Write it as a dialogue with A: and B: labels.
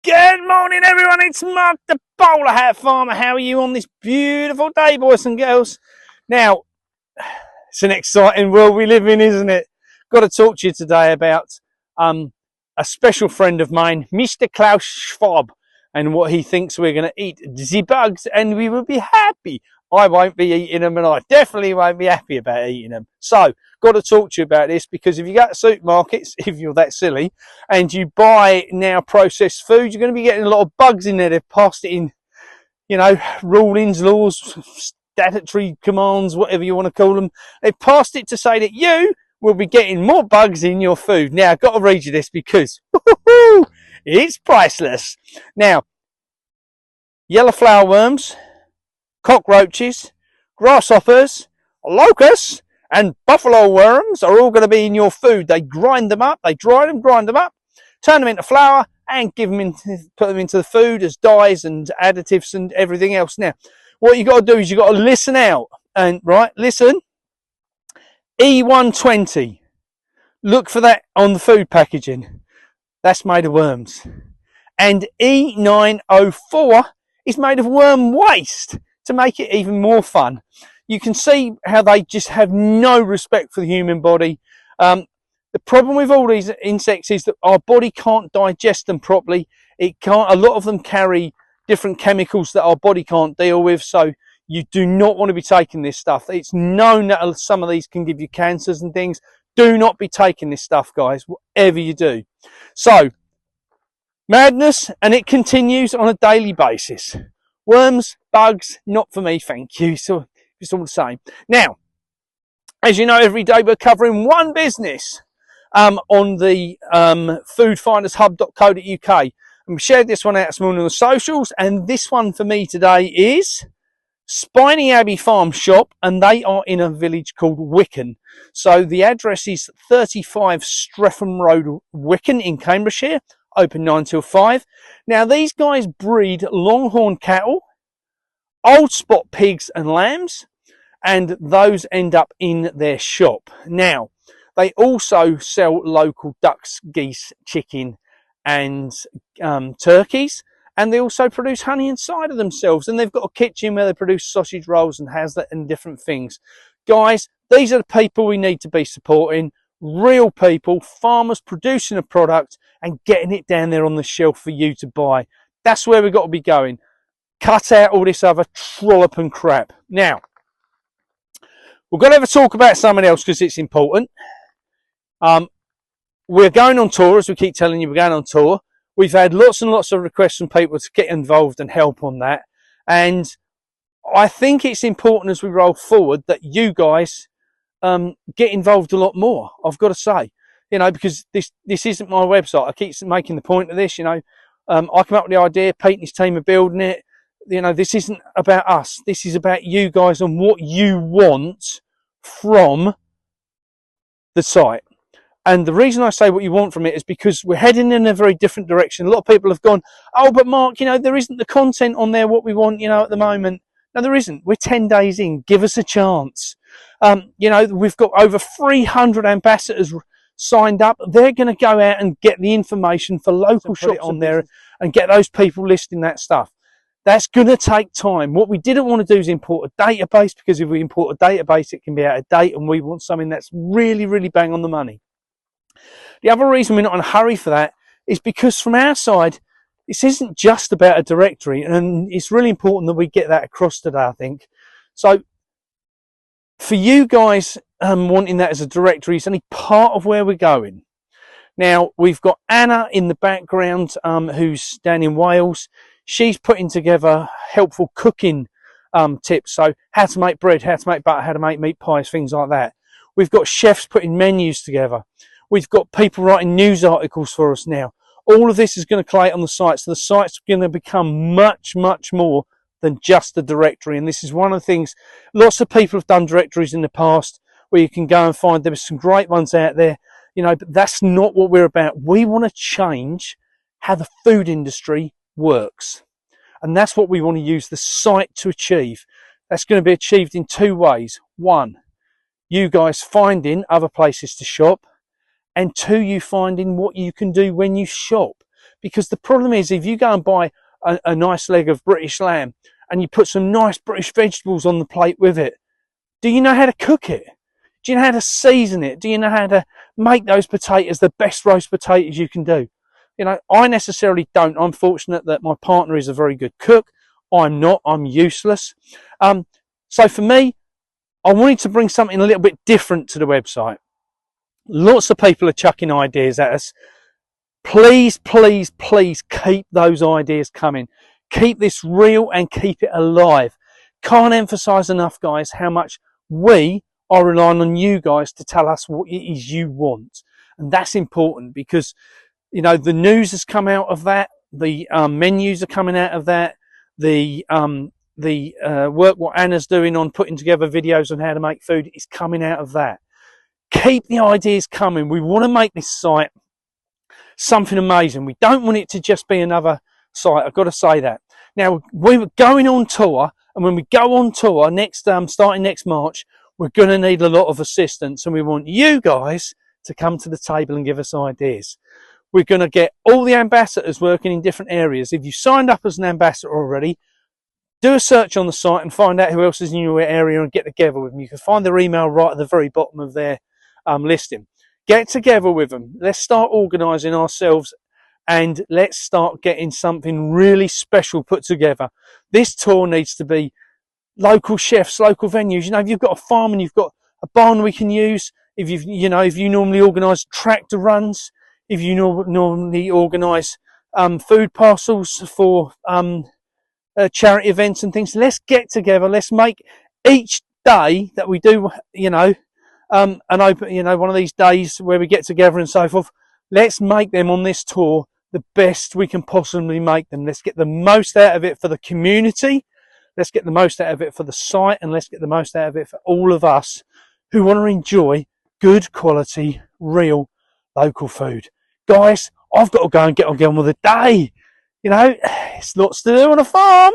A: Good morning, everyone. It's Mark, the Bowlerhat Farmer. How are you on this beautiful day, boys and girls? Now, it's an exciting world we live in, isn't it? Got to talk to you today about a special friend of mine, Mr. Klaus Schwab, and what he thinks we're going to eat the bugs, and we will be happy. I won't be eating them, and I definitely won't be happy about eating them. So, got to talk to you about this, because if you go to supermarkets, if you're that silly, and you buy now processed food, you're going to be getting a lot of bugs in there. They've passed it in, you know, rulings, laws, statutory commands, whatever you want to call them. They've passed it to say that you will be getting more bugs in your food. Now, I've got to read you this because it's priceless. Now, yellow flower worms, cockroaches, grasshoppers, locusts, and buffalo worms are all going to be in your food. They grind them up, they dry them, grind them up, turn them into flour, and put them into the food as dyes and additives and everything else. Now, what you got to do is you got to listen out and listen. E120. Look for that on the food packaging. That's made of worms. And E904 is made of worm waste to make it even more fun. You can see how they just have no respect for the human body. The problem with all these insects is that our body can't digest them properly. It can't. A lot of them carry different chemicals that our body can't deal with. So you do not want to be taking this stuff. It's known that some of these can give you cancers and things. Do not be taking this stuff, guys, whatever you do. So, madness, and it continues on a daily basis. Worms, bugs, not for me, thank you. So it's all the same. Now, as you know, every day we're covering one business on the foodfindershub.co.uk. And we shared this one out this morning on the socials, and this one for me today is Spinney Abbey Farm Shop, and they are in a village called Wicken. So the address is 35 Streatham Road, Wicken in Cambridgeshire, open 9 till 5. Now these guys breed longhorn cattle, old spot pigs and lambs, and those end up in their shop. Now, they also sell local ducks, geese, chicken, and turkeys, and they also produce honey and cider themselves. And they've got a kitchen where they produce sausage rolls and haslet and different things. Guys, these are the people we need to be supporting. Real people, farmers producing a product and getting it down there on the shelf for you to buy. That's where we've got to be going. Cut out all this other trollop and crap. Now, we're going to have a talk about something else because it's important. We're going on tour, as we keep telling you, we're going on tour. We've had lots and lots of requests from people to get involved and help on that. And I think it's important as we roll forward that you guys get involved a lot more, I've got to say. You know, because this isn't my website. I keep making the point of this, you know. I come up with the idea, Pete and his team are building it. You know, this isn't about us. This is about you guys and what you want from the site. And the reason I say what you want from it is because we're heading in a very different direction. A lot of people have gone, oh, but Mark, you know, there isn't the content on there what we want, you know, at the moment. No, there isn't. We're 10 days in. Give us a chance. You know, we've got over 300 ambassadors signed up. They're going to go out and get the information for local shops on there and get those people listing that stuff. That's going to take time. What we didn't want to do is import a database, because if we import a database, it can be out of date, and we want something that's really, really bang on the money. The other reason we're not in a hurry for that is because from our side, this isn't just about a directory, and it's really important that we get that across today, I think. So for you guys wanting that as a directory is only part of where we're going. Now, we've got Anna in the background, who's down in Wales. She's putting together helpful cooking tips. So how to make bread, how to make butter, how to make meat pies, things like that. We've got chefs putting menus together. We've got people writing news articles for us now. All of this is going to collate on the site. So the site's going to become much, much more than just a directory. And this is one of the things, lots of people have done directories in the past where you can go and find, there's some great ones out there, you know, but that's not what we're about. We want to change how the food industry works. And that's what we want to use the site to achieve. That's going to be achieved in two ways. One, you guys finding other places to shop, and two, you finding what you can do when you shop. Because the problem is, if you go and buy a nice leg of British lamb and you put some nice British vegetables on the plate with it, do you know how to cook it? Do you know how to season it? Do you know how to make those potatoes the best roast potatoes you can do? You know, I necessarily don't. I'm fortunate that my partner is a very good cook. I'm not. I'm useless. So for me, I wanted to bring something a little bit different to the website. Lots of people are chucking ideas at us. Please, please, please keep those ideas coming. Keep this real and keep it alive. Can't emphasize enough, guys, how much we are relying on you guys to tell us what it is you want. And that's important because, you know, the news has come out of that. The menus are coming out of that. The work what Anna's doing on putting together videos on how to make food is coming out of that. Keep the ideas coming. We want to make this site something amazing. We don't want it to just be another site. I've got to say that. Now, we were going on tour, and when we go on tour next, starting next March, we're going to need a lot of assistance, and we want you guys to come to the table and give us ideas. We're going to get all the ambassadors working in different areas. If you signed up as an ambassador already, do a search on the site and find out who else is in your area and get together with them. You can find their email right at the very bottom of their listing. Get together with them. Let's start organising ourselves and let's start getting something really special put together. This tour needs to be local chefs, local venues. You know, if you've got a farm and you've got a barn we can use, if you normally organise tractor runs, if you normally organise food parcels for charity events and things, let's get together. Let's make each day that we do, an open, one of these days where we get together and so forth. Let's make them on this tour the best we can possibly make them. Let's get the most out of it for the community. Let's get the most out of it for the site, and let's get the most out of it for all of us who want to enjoy good quality, real, local food. Guys, I've got to go and get on with the day. It's lots to do on a farm.